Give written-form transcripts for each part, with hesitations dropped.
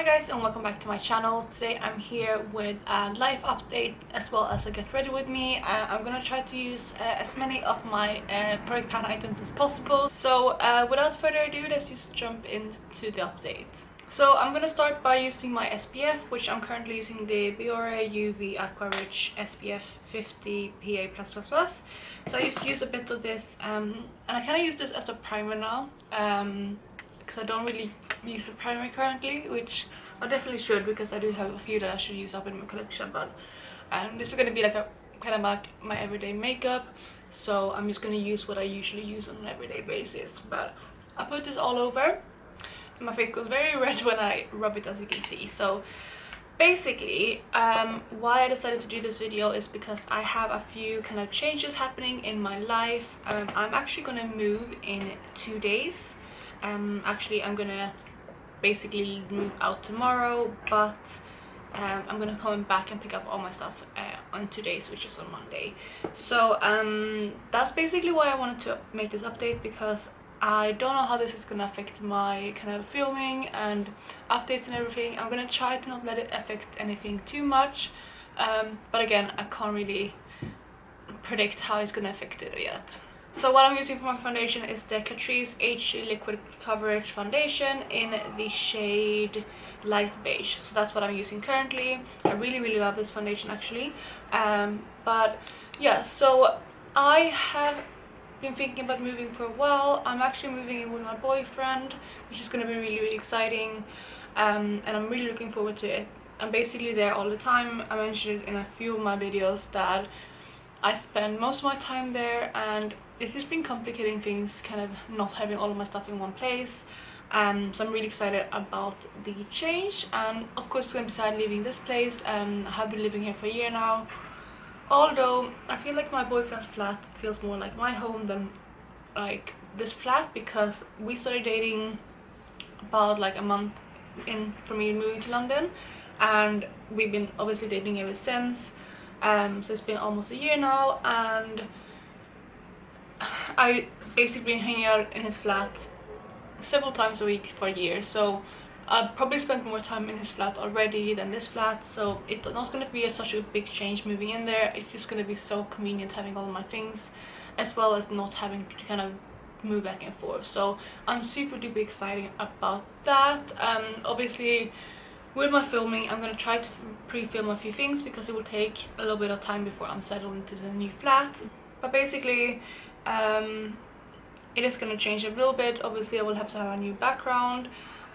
Hi guys, and welcome back to my channel. Today I'm here with a life update as well as a get ready with me. I'm gonna try to use as many of my product pan items as possible. So without further ado, let's just jump into the update. So I'm gonna start by using my SPF, which I'm currently using the Biore UV Aqua Rich SPF 50 PA+++. So I just use a bit of this and I kind of use this as a primer now because I don't really use a primer currently, which I definitely should because I do have a few that I should use up in my collection. But this is going to be like a kind of like my everyday makeup, so I'm just going to use what I usually use on an everyday basis. But I put this all over and my face goes very red when I rub it, as you can see. So basically why I decided to do this video is because I have a few kind of changes happening in my life. I'm actually going to move in 2 days. Actually I'm gonna basically move out tomorrow, but I'm gonna come back and pick up all my stuff on 2 days, which is on Monday. So that's basically why I wanted to make this update, because I don't know how this is gonna affect my kind of filming and updates and everything. I'm gonna try to not let it affect anything too much, but again, I can't really predict how it's gonna affect it yet. So what I'm using for my foundation is the Catrice HD Liquid Coverage Foundation in the shade Light Beige. So that's what I'm using currently. I really love this foundation actually. But yeah, so I have been thinking about moving for a while. I'm actually moving in with my boyfriend, which is going to be really exciting. And I'm really looking forward to it. I'm basically there all the time. I mentioned it in a few of my videos that I spend most of my time there, and it's just been complicating things, kind of not having all of my stuff in one place. So I'm really excited about the change, and of course it's going to be sad leaving this place. I have been living here for a year now, although I feel like my boyfriend's flat feels more like my home than like this flat, because we started dating about like a month in for me moving to London, and we've been obviously dating ever since. So it's been almost a year now, and I basically been hanging out in his flat several times a week for years, so I've probably spent more time in his flat already than this flat. So it's not going to be such a big change moving in there. It's just going to be so convenient having all of my things, as well as not having to kind of move back and forth. So I'm super duper excited about that. Obviously with my filming, I'm going to try to pre-film a few things because it will take a little bit of time before I'm settled into the new flat. But basically it is going to change a little bit. Obviously I will have to have a new background,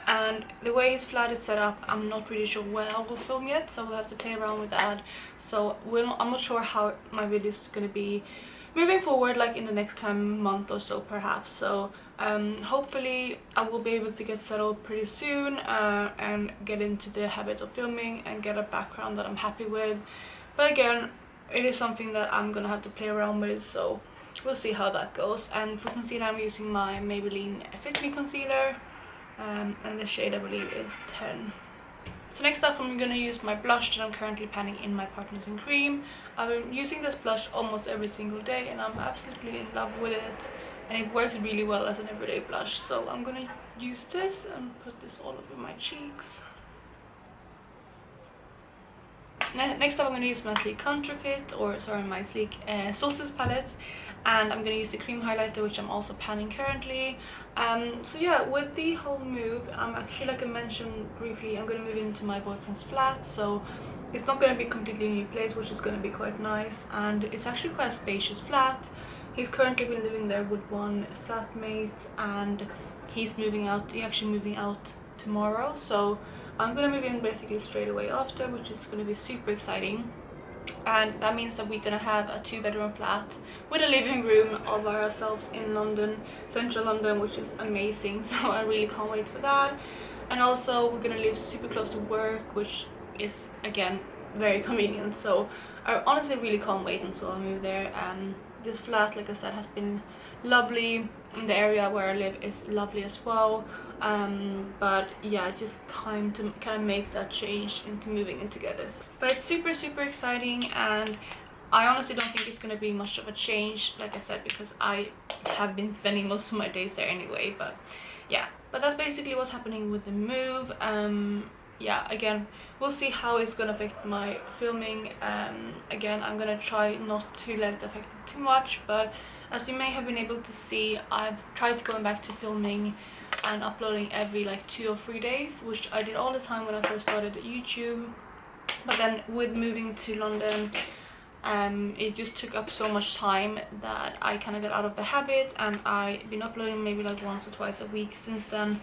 and the way his flat is set up, I'm not really sure where I will film yet, so we'll have to play around with that. So I'm not sure how my videos is going to be moving forward, like in the next month or so perhaps. So hopefully I will be able to get settled pretty soon and get into the habit of filming and get a background that I'm happy with. But again, it is something that I'm gonna have to play around with, so we'll see how that goes. And for concealer, I'm using my Maybelline Fit Me concealer, and the shade I believe is 10. So next up, I'm going to use my blush that I'm currently panning in my Partners in Cream. I've been using this blush almost every single day, and I'm absolutely in love with it, and it works really well as an everyday blush. So I'm going to use this and put this all over my cheeks. Next up, I'm going to use my Sleek Contour Kit, or sorry, my Sleek Solstice palette, and I'm going to use the cream highlighter, which I'm also panning currently. So yeah, with the whole move, I'm actually, like I mentioned briefly, I'm going to move into my boyfriend's flat, so it's not going to be a completely new place, which is going to be quite nice, and it's actually quite a spacious flat. He's currently been living there with one flatmate, and he's actually moving out tomorrow, so I'm going to move in basically straight away after, which is going to be super exciting. And that means that we're gonna have a 2-bedroom flat with a living room all by ourselves in London, central London, which is amazing. So I really can't wait for that. And also we're gonna live super close to work, which is again very convenient. So I honestly really can't wait until I move there. And this flat, like I said, has been lovely, and the area where I live is lovely as well. But yeah, it's just time to kind of make that change into moving in together. But it's super exciting, and I honestly don't think it's going to be much of a change, like I said, because I have been spending most of my days there anyway. But yeah, but that's basically what's happening with the move. yeah, again, we'll see how it's gonna affect my filming. Again, I'm gonna try not to let it affect it too much, but as you may have been able to see, I've tried going back to filming and uploading every like 2 or 3 days, which I did all the time when I first started YouTube. But then with moving to London, it just took up so much time that I kind of got out of the habit, and I've been uploading maybe like once or twice a week since then.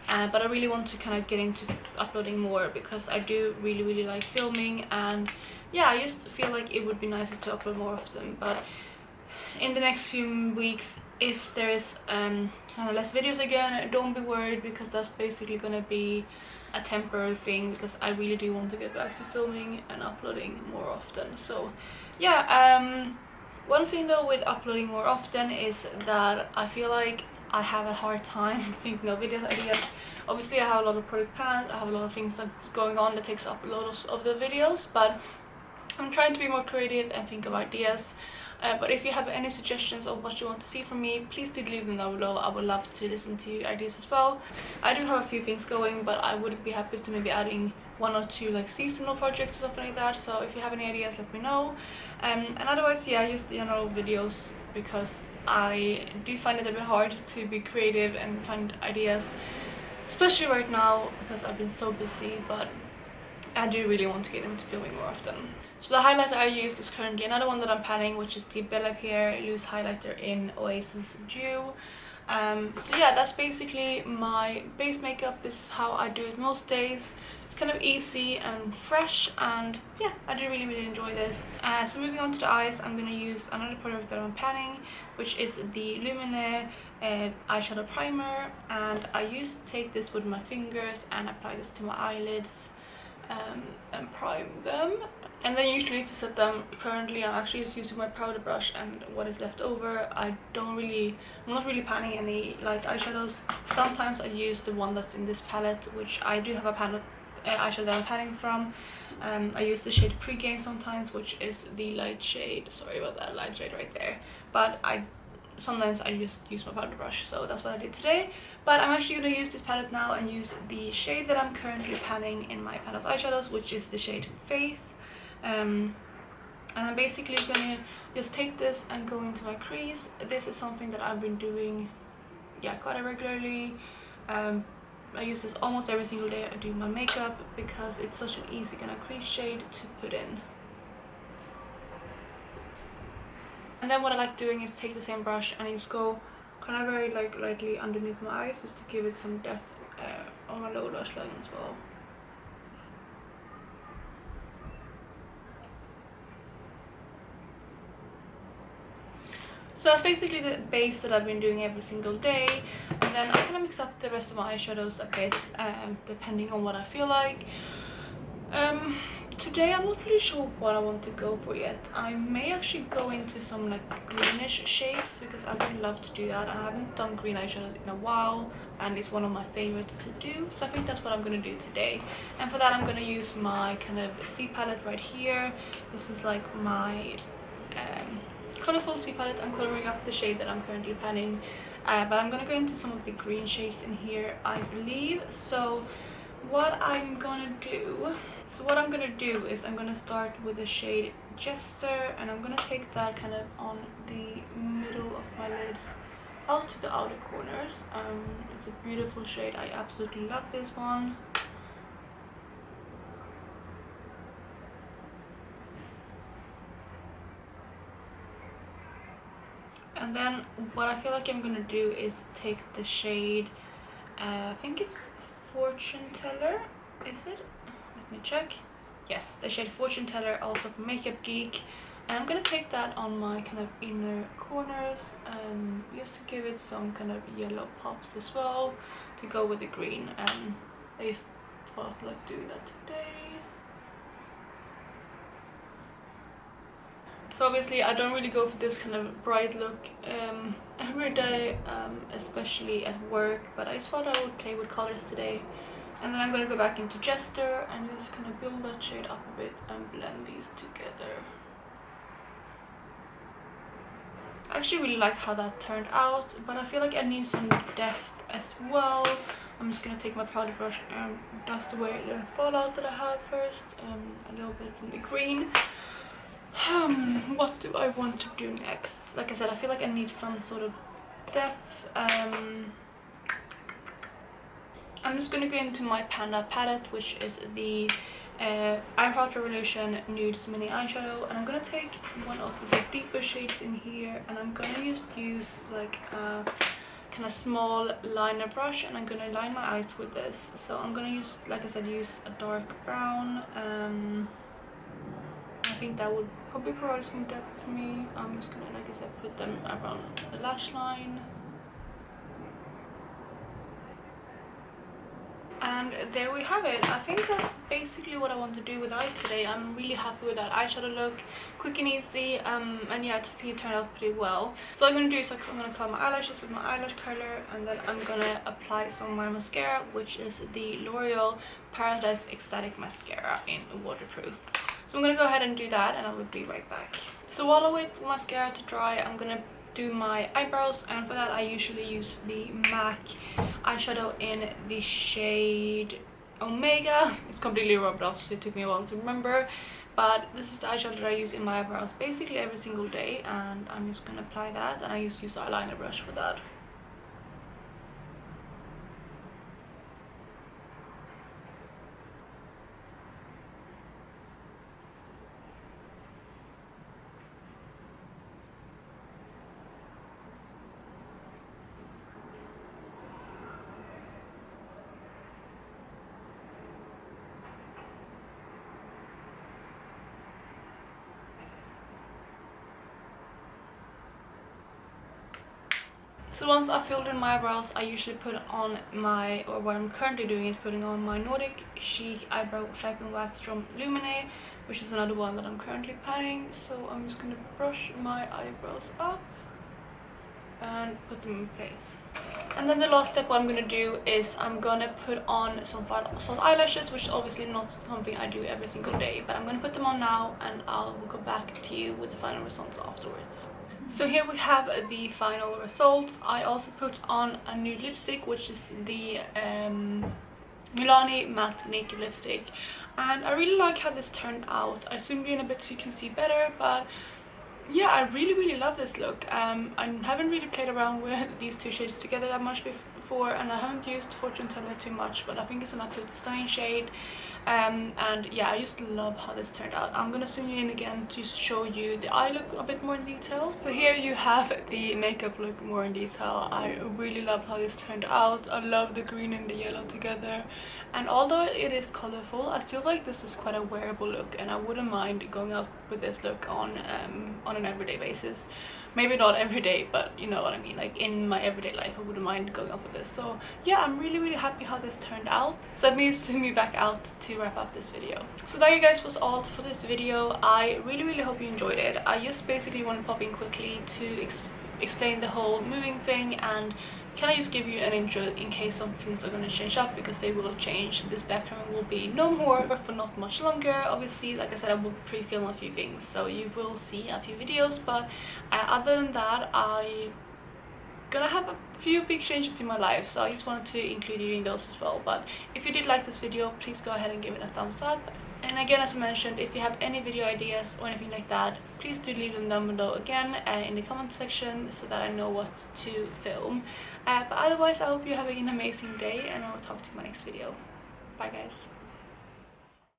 But I really want to kind of get into uploading more because I do really like filming, and yeah, I just feel like it would be nicer to upload more often. But in the next few weeks, if there is kind of less videos again, don't be worried, because that's basically gonna be a temporary thing, because I really do want to get back to filming and uploading more often. So yeah, one thing though with uploading more often is that I feel like I have a hard time thinking of video ideas. Obviously I have a lot of product plans, I have a lot of things that's going on that takes up a lot of the videos, but I'm trying to be more creative and think of ideas. But if you have any suggestions of what you want to see from me, please do leave them down below. I would love to listen to your ideas as well. I do have a few things going, but I would be happy to maybe adding 1 or 2 like seasonal projects or something like that. So if you have any ideas, let me know. And otherwise, yeah, just the general videos, because I do find it a bit hard to be creative and find ideas, especially right now because I've been so busy. But I do really want to get into filming more often. So the highlighter I used is currently another one that I'm panning, which is the Bella Care Loose Highlighter in Oasis Dew. So yeah, that's basically my base makeup. This is how I do it most days. It's kind of easy and fresh, and yeah, I do really enjoy this. So moving on to the eyes, I'm going to use another product that I'm panning, which is the Lumine eyeshadow primer, and I used to take this with my fingers and apply this to my eyelids and prime them. And then usually to set them, currently I'm actually just using my powder brush and what is left over. I'm not really panning any light eyeshadows. Sometimes I use the one that's in this palette, which I do have a palette eyeshadow that I'm panning from. I use the shade Pre-Game sometimes, which is the light shade, sorry about that light shade right there, but sometimes I just use my powder brush, so that's what I did today. But I'm actually going to use this palette now and use the shade that I'm currently panning in my palette eyeshadows, which is the shade Faith. And I'm basically going to just take this and go into my crease. This is something that I've been doing, yeah, quite regularly. I use this almost every single day I do my makeup, because it's such an easy kind of crease shade to put in. And then what I like doing is take the same brush and just go kind of very like lightly underneath my eyes, just to give it some depth on my lower lash line as well. So that's basically the base that I've been doing every single day, and then I kind of mix up the rest of my eyeshadows a bit, depending on what I feel like. Today I'm not really sure what I want to go for yet. I may actually go into some like greenish shades, because I really love to do that, and I haven't done green eyeshadows in a while, and it's one of my favorites to do. So I think that's what I'm going to do today. And for that I'm going to use my kind of C palette right here. This is like my colorful C palette. I'm coloring up the shade that I'm currently panning, but I'm going to go into some of the green shades in here, I believe. So what I'm going to do is I'm going to start with the shade Jester, and I'm going to take that kind of on the middle of my lids out to the outer corners. It's a beautiful shade. I absolutely love this one. And then what I feel like I'm going to do is take the shade, I think it's Fortune Teller, is it? Let me check. Yes, the shade Fortune Teller, also from Makeup Geek. And I'm going to take that on my kind of inner corners, just to give it some kind of yellow pops as well, to go with the green. And I just thought like doing that today. So obviously I don't really go for this kind of bright look every day, especially at work, but I just thought I would play with colors today. And then I'm going to go back into Jester and just kind of build that shade up a bit and blend these together. I actually really like how that turned out, but I feel like I need some depth as well, I'm just gonna take my powder brush and dust away the fallout that I have first, a little bit from the green. What do I want to do next? Like I said, I feel like I need some sort of depth. I'm just gonna go into my Panda palette, which is the Eyebrow Revolution Nude Mini Eyeshadow, and I'm gonna take one of the deeper shades in here, and I'm gonna use like a kind of small liner brush, and I'm gonna line my eyes with this. So I'm gonna use, like I said, use a dark brown. I think that would probably provide some depth for me. I'm just gonna, like I said, put them around the lash line. And there we have it. I think that's basically what I want to do with eyes today. I'm really happy with that eyeshadow look, quick and easy, and yeah, I think it turned out pretty well. So what I'm going to do is I'm going to curl my eyelashes with my eyelash curler, and then I'm going to apply some of my mascara, which is the L'Oreal Paradise Ecstatic Mascara in waterproof. So I'm going to go ahead and do that, and I will be right back. So while I wait for mascara to dry, I'm going to do my eyebrows, and for that I usually use the MAC eyeshadow in the shade Omega. It's completely rubbed off, so it took me a while to remember, but this is the eyeshadow that I use in my eyebrows basically every single day, and I'm just gonna apply that, and I use the eyeliner brush for that. So once I've filled in my eyebrows, I usually put on my, or what I'm currently doing is putting on my Nordic Chic Eyebrow Shaping Wax from Lumine, which is another one that I'm currently patting. So I'm just going to brush my eyebrows up and put them in place. And then the last step, what I'm going to do is I'm going to put on some eyelashes, which is obviously not something I do every single day, but I'm going to put them on now, and I'll go back to you with the final results afterwards. So here we have the final results. I also put on a nude lipstick, which is the Milani Matte Naked Lipstick, and I really like how this turned out. I zoomed in a bit so you can see better, but yeah, I really love this look. I haven't really played around with these two shades together that much before, and I haven't used Fortune Teller too much, but I think it's an absolutely stunning shade. And yeah, I just love how this turned out. I'm gonna zoom you in again to show you the eye look a bit more in detail. So here you have the makeup look more in detail. I really love how this turned out. I love the green and the yellow together, and although it is colorful, I still like this is quite a wearable look, and I wouldn't mind going out with this look on an everyday basis. Maybe not every day, but you know what I mean, like in my everyday life I wouldn't mind going up with this. So yeah, I'm really happy how this turned out. So that means to me back out to wrap up this video. So that, you guys, was all for this video. I really hope you enjoyed it. I just basically want to pop in quickly to explain the whole moving thing, and can I just give you an intro in case some things are going to change up, because they will change. This background will be no more for not much longer. Obviously, like I said, I will pre-film a few things, so you will see a few videos, but other than that, I'm gonna have a few big changes in my life, so I just wanted to include you in those as well. But if you did like this video, please go ahead and give it a thumbs up. And again, as I mentioned, if you have any video ideas or anything like that, please do leave them down below again in the comment section, so that I know what to film. But otherwise, I hope you're having an amazing day, and I will talk to you in my next video. Bye guys.